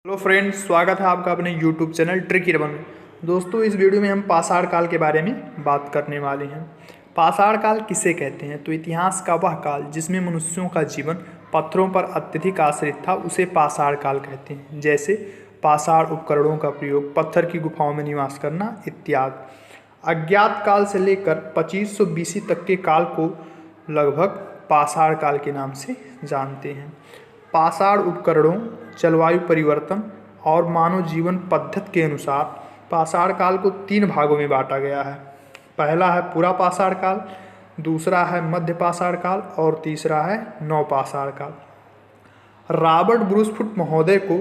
Hello friends, स्वागत है आपका अपने यूट्यूब चैनल ट्रिकी रबन में। दोस्तों, इस वीडियो में हम पाषाण काल के बारे में बात करने वाले हैं। पाषाण काल किसे कहते हैं? तो इतिहास का वह काल जिसमें मनुष्यों का जीवन पत्थरों पर अत्यधिक आश्रित था, उसे पाषाण काल कहते हैं। जैसे पाषाण उपकरणों का प्रयोग, पत्थर की गुफाओं में निवास करना इत्यादि। अज्ञात काल से लेकर 2500 BC तक के काल को लगभग पाषाण काल के नाम से जानते हैं। पाषाण उपकरणों, जलवायु परिवर्तन और मानव जीवन पद्धति के अनुसार पाषाण काल को 3 भागों में बांटा गया है। पहला है पूरा पाषाण काल, दूसरा है मध्य पाषाण काल और तीसरा है नवपाषाण काल। रॉबर्ट ब्रूसफुट महोदय को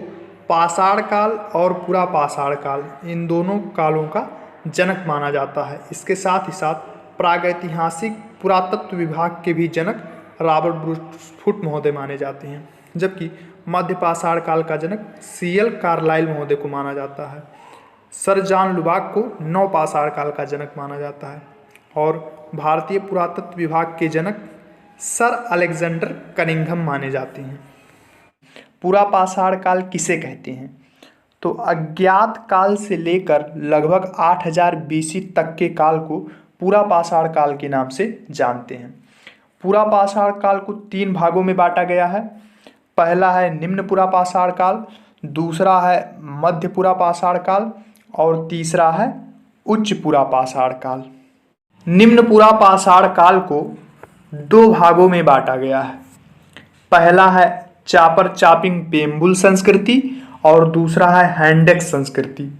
पाषाण काल और पूरा पाषाण काल, इन दोनों कालों का जनक माना जाता है। इसके साथ ही साथ प्रागैतिहासिक पुरातत्व विभाग के भी जनक रॉबर्ट ब्रूसफुट महोदय माने जाते हैं, जबकि मध्य पाषाण काल का जनक CL कार्लाइल महोदय को माना जाता है। सर जॉन लुबाक को नवपाषाण काल का जनक माना जाता है और भारतीय पुरातत्व विभाग के जनक सर अलेक्जेंडर कनिंघम माने जाते हैं। पूरा पाषाण काल किसे कहते हैं? तो अज्ञात काल से लेकर लगभग 8000 BC तक के काल को पूरा पाषाण काल के नाम से जानते हैं। पूरा पाषाण काल को 3 भागों में बांटा गया है। पहला है निम्न पूरा पाषाण काल, दूसरा है मध्य पूरा पाषाण काल और तीसरा है उच्च पूरा पाषाण काल। निम्न पूरा पाषाण काल को 2 भागों में बांटा गया है। पहला है चापर चापिंग पेम्बुल संस्कृति और दूसरा है हैंडेक्स संस्कृति।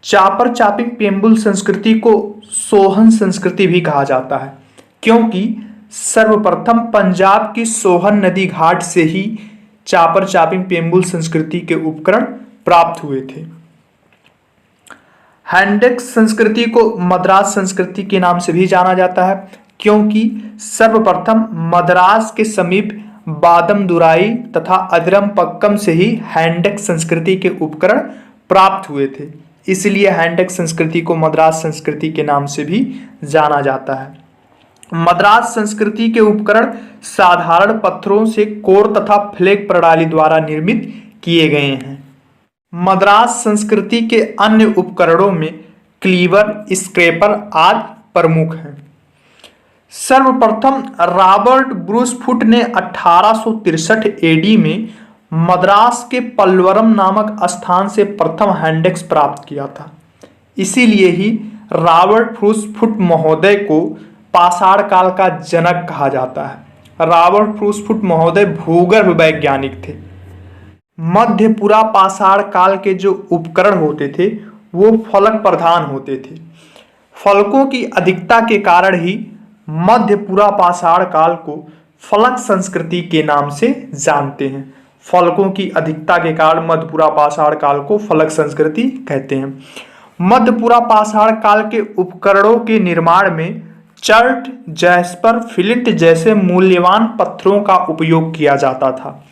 चापर चापिंग पेम्बुल संस्कृति को सोहन संस्कृति भी कहा जाता है, क्योंकि सर्वप्रथम पंजाब की सोहन नदी घाट से ही चापर चापिंग पेम्बुल संस्कृति के उपकरण प्राप्त हुए थे। हैंडेक्स संस्कृति को मद्रास संस्कृति के नाम से भी जाना जाता है, क्योंकि सर्वप्रथम मद्रास के समीप बादमदुराई तथा अदिरमपक्कम से ही हैंडेक्स संस्कृति के उपकरण प्राप्त हुए थे। इसलिए हैंडेक्स संस्कृति को मद्रास संस्कृति के नाम से भी जाना जाता है। मद्रास संस्कृति के उपकरण साधारण पत्थरों से कोर तथा फ्लेक प्रणाली द्वारा निर्मित किए गए हैं। मद्रास संस्कृति के अन्य उपकरणों में क्लीवर, स्क्रैपर आदि प्रमुख हैं। सर्वप्रथम रॉबर्ट ब्रूसफुट ने 1863 AD में मद्रास के पल्वरम नामक स्थान से प्रथम हैंडेक्स प्राप्त किया था। इसीलिए ही रॉबर्ट ब्रूसफुट महोदय को पाषाण काल का जनक कहा जाता है। रॉबर्ट ब्रूसफुट महोदय भूगर्भ वैज्ञानिक थे। मध्य पूरा पाषाण काल के जो उपकरण होते थे वो फलक प्रधान होते थे। फलकों की अधिकता के कारण ही मध्य पूरा पाषाण काल को फलक संस्कृति के नाम से जानते हैं। फलकों की अधिकता के कारण मध्य पूरा पाषाण काल को फलक संस्कृति कहते हैं। मध्य पूरा पाषाण काल के उपकरणों के निर्माण में चर्ट, जैस्पर, फ्लिंट जैसे मूल्यवान पत्थरों का उपयोग किया जाता था।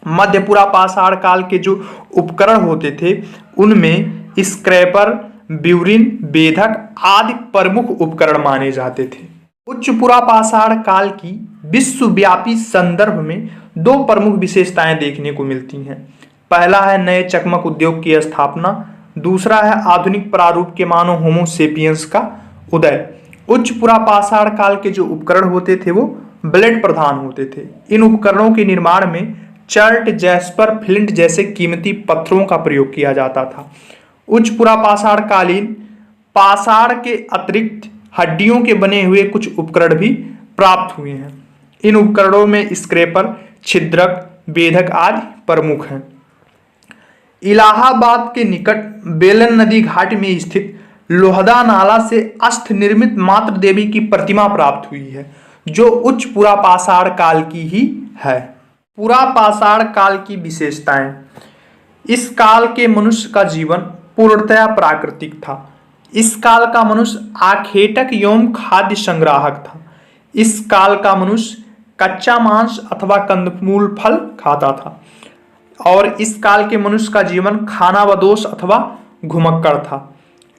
मध्य पूरा पाषाण काल के जो उपकरण होते थे उनमें स्क्रैपर, ब्यूरिन, बेधक आदि प्रमुख उपकरण माने जाते थे। उच्च पूरा पाषाण काल की विश्वव्यापी संदर्भ में 2 प्रमुख विशेषताएं देखने को मिलती हैं। पहला है नए चकमक उद्योग की स्थापना, दूसरा है आधुनिक प्रारूप के मानव होमो सेपियंस का उदय। उच्च पूरा पाषाण काल के जो उपकरण होते थे वो ब्लेड प्रधान होते थे। इन उपकरणों के निर्माण में चर्ट, जैस्पर, फ्लिंट जैसे कीमती पत्थरों का प्रयोग किया जाता था। उच्च पूरा पाषाण कालीन पाषाण के अतिरिक्त हड्डियों के बने हुए कुछ उपकरण भी प्राप्त हुए हैं। इन उपकरणों में स्क्रैपर, छिद्रक, बेधक आदि प्रमुख हैं। इलाहाबाद के निकट बेलन नदी घाट में स्थित लोहदा नाला से अष्ट निर्मित मातृ देवी की प्रतिमा प्राप्त हुई है, जो उच्च पूरा पाषाण काल की ही है। पूरा पाषाण काल की विशेषताएं। इस काल के मनुष्य का जीवन पूर्णतया प्राकृतिक था। इस काल का मनुष्य आखेटक एवं खाद्य संग्राहक था। इस काल का मनुष्य कच्चा मांस अथवा कंदमूल फल खाता था और इस काल के मनुष्य का जीवन खानाबदोश अथवा घुमक्कड़ था।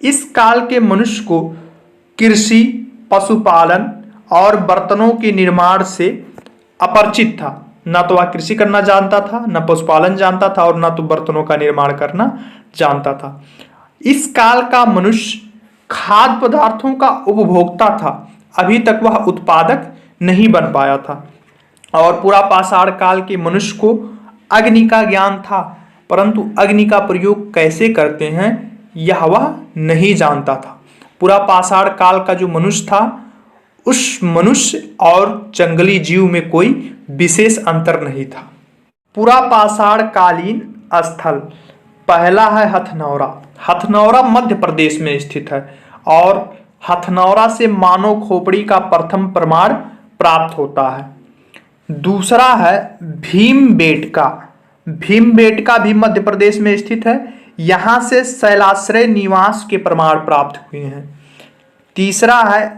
इस काल के मनुष्य को कृषि, पशुपालन और बर्तनों के निर्माण से अपरिचित था। ना तो वह कृषि करना जानता था, न पशुपालन जानता था और न तो बर्तनों का निर्माण करना जानता था। इस काल का मनुष्य खाद्य पदार्थों का उपभोक्ता था, अभी तक वह उत्पादक नहीं बन पाया था। और पूरा पाषाण काल के मनुष्य को अग्नि का ज्ञान था, परंतु अग्नि का प्रयोग कैसे करते हैं यह वह नहीं जानता था। पूरा पाषाण काल का जो मनुष्य था, उस मनुष्य और जंगली जीव में कोई विशेष अंतर नहीं था। पूरा पाषाण कालीन स्थल पहला है हथनौरा। हथनौरा मध्य प्रदेश में स्थित है और हथनौरा से मानव खोपड़ी का प्रथम प्रमाण प्राप्त होता है। दूसरा है भीमबेटका। भीमबेटका भी मध्य प्रदेश में स्थित है, यहां से शैलाश्रय निवास के प्रमाण प्राप्त हुए हैं। तीसरा है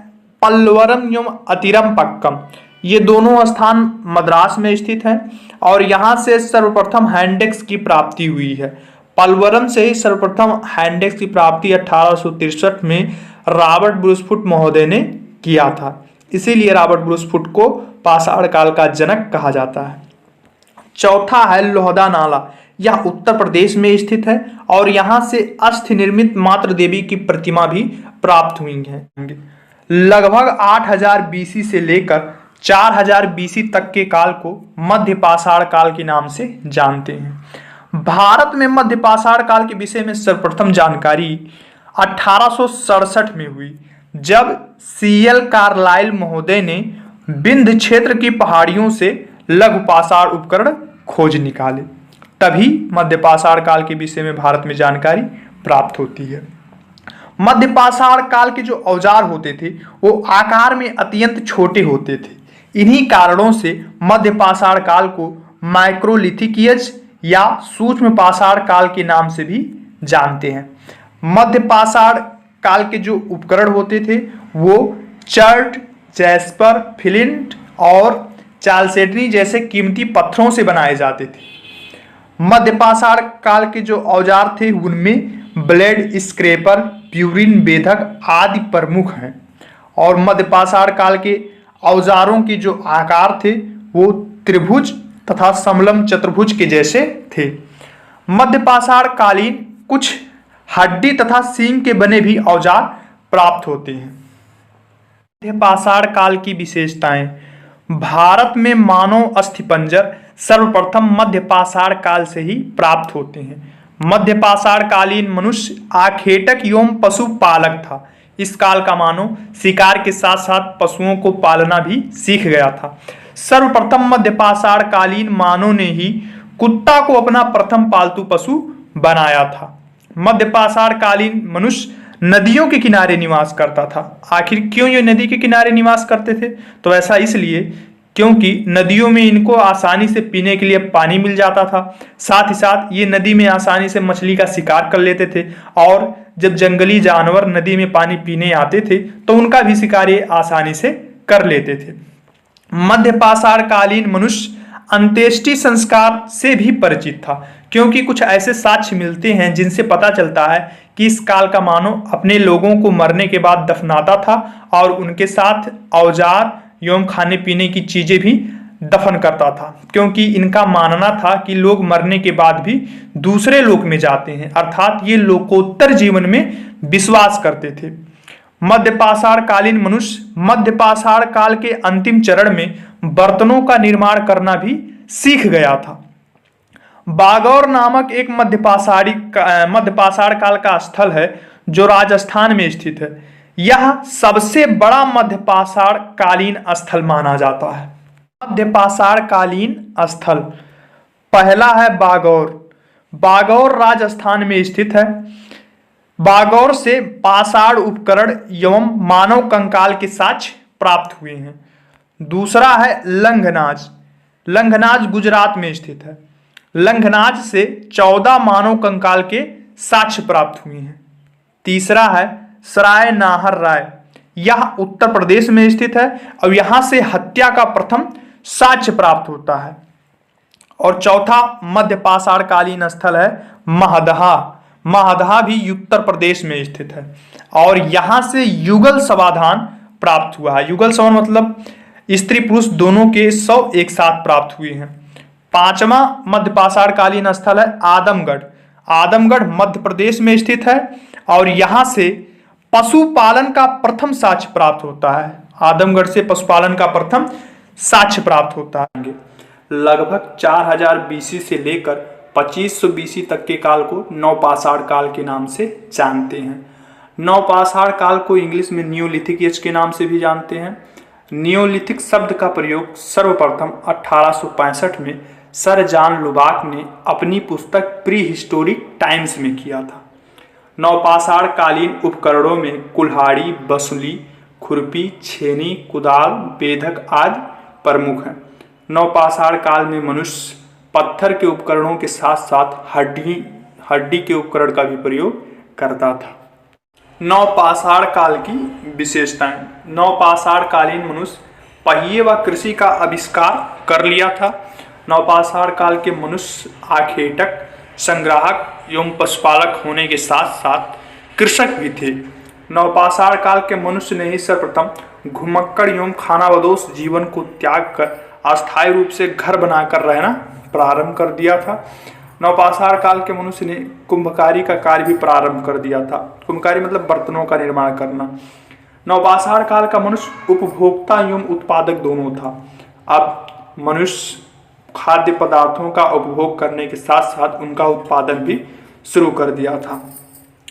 पल्लवरम एवं अतिरमपक्कम, ये दोनों स्थान मद्रास में स्थित हैं और यहां से सर्वप्रथम हैंडेक्स की प्राप्ति हुई है। पल्लवरम से ही सर्वप्रथम हैंडेक्स की प्राप्ति 1863 में रॉबर्ट ब्रूसफुट महोदय ने किया था, इसीलिए रॉबर्ट ब्रूसफुट को पाषाण काल का जनक कहा जाता है। चौथा है लोहदा नाला, यह उत्तर प्रदेश में स्थित है और यहां से अस्थि निर्मित मातृ देवी की प्रतिमा भी प्राप्त हुई है। लगभग 8000 बीसी से लेकर 4000 बीसी तक के काल को मध्य पाषाण काल के नाम से जानते हैं। भारत में मध्य पाषाण काल के विषय में सर्वप्रथम जानकारी 1867 में हुई, जब सीएल कार्लाइल महोदय ने विंध्य क्षेत्र की पहाड़ियों से लघु पाषाण उपकरण खोज निकाले, तभी मध्य पाषाण काल के विषय में भारत में जानकारी प्राप्त होती है। मध्य पाषाण काल के जो औजार होते थे वो आकार में अत्यंत छोटे होते थे। इन्हीं कारणों से मध्य पाषाण काल को माइक्रोलिथिक एज या सूक्ष्म पाषाण काल के नाम से भी जानते हैं। मध्य पाषाण काल के जो उपकरण होते थे वो चर्ट, जैस्पर, फ्लिंट और चालसेटनी जैसे कीमती पत्थरों से बनाए जाते थे। मध्य पाषाण काल के जो औजार थे उनमें ब्लेड, स्क्रैपर, प्यूरिन बेधक आदि प्रमुख हैं और मध्य पाषाण काल के औजारों के जो आकार थे वो त्रिभुज तथा समलम चतुर्भुज के जैसे थे। मध्य पाषाण कालीन कुछ हड्डी तथा सींग के बने भी औजार प्राप्त होते हैं। मध्य पाषाण काल की विशेषताएं। भारत में मानव अस्थिपंजर सर्वप्रथम मध्य पाषाण काल से ही प्राप्त होते हैं। मध्य पाषाण कालीन मनुष्य आखेटक एवं पशुपालक था। इस काल का मानव शिकार के साथ साथ पशुओं को पालना भी सीख गया था। सर्वप्रथम मध्य पाषाण कालीन मानव ने ही कुत्ता को अपना प्रथम पालतू पशु बनाया था। मध्य पाषाण कालीन मनुष्य नदियों के किनारे निवास करता था। आखिर क्यों ये नदी के किनारे निवास करते थे? तो ऐसा इसलिए क्योंकि नदियों में इनको आसानी से पीने के लिए पानी मिल जाता था, साथ ही साथ ये नदी में आसानी से मछली का शिकार कर लेते थे और जब जंगली जानवर नदी में पानी पीने आते थे तो उनका भी शिकार ये आसानी से कर लेते थे। मध्य पाषाण कालीन मनुष्य अंत्येष्टि संस्कार से भी परिचित था, क्योंकि कुछ ऐसे साक्ष्य मिलते हैं जिनसे पता चलता है कि इस काल का मानव अपने लोगों को मरने के बाद दफनाता था और उनके साथ औजार एवं खाने पीने की चीजें भी दफन करता था, क्योंकि इनका मानना था कि लोग मरने के बाद भी दूसरे लोक में जाते हैं, अर्थात ये लोकोत्तर जीवन में विश्वास करते थे। मध्य पाषाण कालीन मनुष्य मध्य पाषाण काल के अंतिम चरण में बर्तनों का निर्माण करना भी सीख गया था। बागौर नामक एक मध्य पाषाण काल का स्थल है जो राजस्थान में स्थित है। यह सबसे बड़ा मध्य पाषाण कालीन स्थल माना जाता है। मध्य पाषाण कालीन स्थल पहला है बागौर। बागौर राजस्थान में स्थित है। बागौर से पाषाण उपकरण एवं मानव कंकाल के साक्ष्य प्राप्त हुए हैं। दूसरा है लंघनाज। लंघनाज गुजरात में स्थित है। लंघनाज से 14 मानव कंकाल के साक्ष्य प्राप्त हुए हैं। तीसरा है सराय नाहर राय। यह उत्तर प्रदेश में स्थित है और यहां से हत्या का प्रथम साक्ष्य प्राप्त होता है। और चौथा मध्य पाषाण कालीन स्थल है महदहा। महदहा भी उत्तर प्रदेश में स्थित है और यहां से युगल समाधान प्राप्त हुआ है। युगल समाधान मतलब स्त्री पुरुष दोनों के शव एक साथ प्राप्त हुए हैं। 5वां मध्य पाषाणकालीन स्थल है आदमगढ़। आदमगढ़ मध्य प्रदेश में स्थित है और यहां से पशुपालन का प्रथम साक्ष्य प्राप्त होता है। आदमगढ़ से पशुपालन का प्रथम साक्ष्य प्राप्त होता है। लगभग 4000 बीसी से लेकर 2500 बीसी तक के काल को नवपाषाण काल के नाम से जानते हैं। नवपाषाण काल को इंग्लिश में न्यूलिथिक एज के नाम से भी जानते हैं। नियोलिथिक शब्द का प्रयोग सर्वप्रथम 1865 में सर जॉन लुबाक ने अपनी पुस्तक प्री हिस्टोरिक टाइम्स में किया था। नवपाषाण कालीन उपकरणों में कुल्हाड़ी, बसुली, खुरपी, छेनी, कुदाल, बेधक आदि प्रमुख हैं। नवपाषाण काल में मनुष्य पत्थर के उपकरणों के साथ साथ हड्डी के उपकरण का भी प्रयोग करता था। नवपाषाण काल की विशेषताएं। नवपाषाण कालीन मनुष्य पहिए व कृषि का आविष्कार कर लिया था। नवपाषाण काल के मनुष्य आखेटक, संग्राहक एवं पशुपालक होने के साथ साथ कृषक भी थे। नवपाषाण काल के मनुष्य ने ही सर्वप्रथम घुमक्कड़ एवं खानाबदोश जीवन को त्याग कर अस्थायी रूप से घर बनाकर रहना प्रारंभ कर दिया था। नवपाषाण काल के मनुष्य ने कुंभकारी का कार्य भी प्रारंभ कर दिया था। कुंभकारी मतलब बर्तनों का निर्माण करना। नवपाषाण काल का मनुष्य उपभोक्ता एवं उत्पादक दोनों था। अब मनुष्य खाद्य पदार्थों का उपभोग करने के साथ साथ उनका उत्पादन भी शुरू कर दिया था।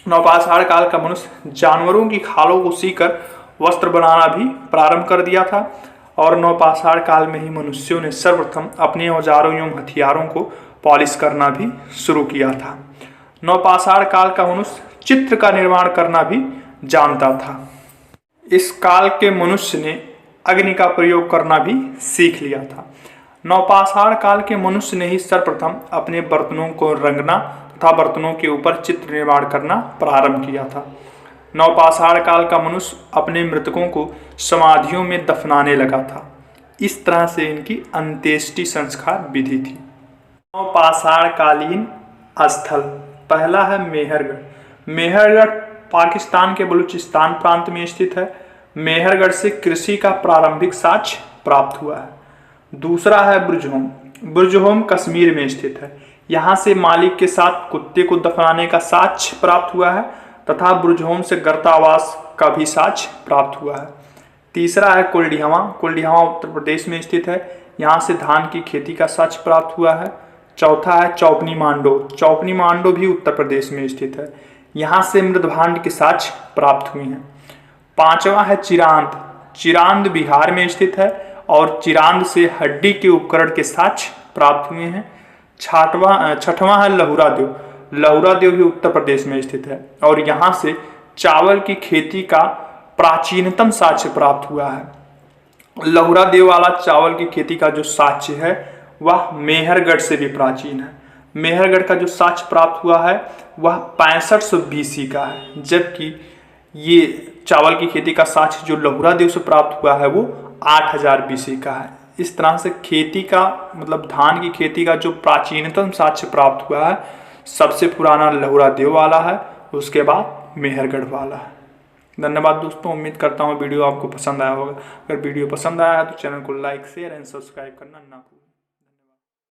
नवपाषाण काल का मनुष्य जानवरों की खालों को सीकर वस्त्र बनाना भी प्रारंभ कर दिया था और नवपाषाण काल में ही मनुष्यों ने सर्वप्रथम अपने औजारों एवं हथियारों को पॉलिश करना भी शुरू किया था। नवपाषाण काल का मनुष्य चित्र का निर्माण करना भी जानता था। इस काल के मनुष्य ने अग्नि का प्रयोग करना भी सीख लिया था। नवपाषाण काल के मनुष्य ने ही सर्वप्रथम अपने बर्तनों को रंगना तथा बर्तनों के ऊपर चित्र निर्माण करना प्रारंभ किया था। नवपाषाण काल का मनुष्य अपने मृतकों को समाधियों में दफनाने लगा था। इस तरह से इनकी अंत्येष्टि संस्कार विधि थी। नवपाषाण कालीन स्थल पहला है मेहरगढ़। मेहरगढ़ पाकिस्तान के बलूचिस्तान प्रांत में स्थित है। मेहरगढ़ से कृषि का प्रारंभिक साक्ष्य प्राप्त हुआ है। दूसरा है बुरजहोम। बुरजहोम कश्मीर में स्थित है। यहाँ से मालिक के साथ कुत्ते को दफनाने का साक्ष्य प्राप्त हुआ है तथा बुरजहोम से गर्तावास का भी साक्ष्य प्राप्त हुआ है। तीसरा है कुलडिहावा। कुलडिहावा उत्तर प्रदेश में स्थित है। यहाँ से धान की खेती का साक्ष्य प्राप्त हुआ है। चौथा है चौपनी मांडो। चौपनी मांडो भी उत्तर प्रदेश में स्थित है। यहाँ से मृदभांड के साक्ष्य प्राप्त हुए हैं। पांचवा है चिरांद। चिरांद बिहार में स्थित है और चिरांद से हड्डी के उपकरण के साक्ष्य प्राप्त हुए हैं। छठवां है लहुरा देव। लहुरा देव भी उत्तर प्रदेश में स्थित है और यहाँ से चावल की खेती का प्राचीनतम साक्ष्य प्राप्त हुआ है। लहुरा देव वाला चावल की खेती का जो साक्ष्य है वह मेहरगढ़ से भी प्राचीन है। मेहरगढ़ का जो साक्ष्य प्राप्त हुआ है वह 6500 बीसी का है, जबकि ये चावल की खेती का साक्ष्य जो लहुरा देव से प्राप्त हुआ है वो 8000 बीसी का है। इस तरह से खेती का मतलब धान की खेती का जो प्राचीनतम साक्ष्य प्राप्त हुआ है सबसे पुराना लहुरा देव वाला है, उसके बाद मेहरगढ़ वाला है। धन्यवाद दोस्तों, उम्मीद करता हूँ वीडियो आपको पसंद आया होगा। अगर वीडियो पसंद आया है तो चैनल को लाइक, शेयर एंड सब्सक्राइब करना ना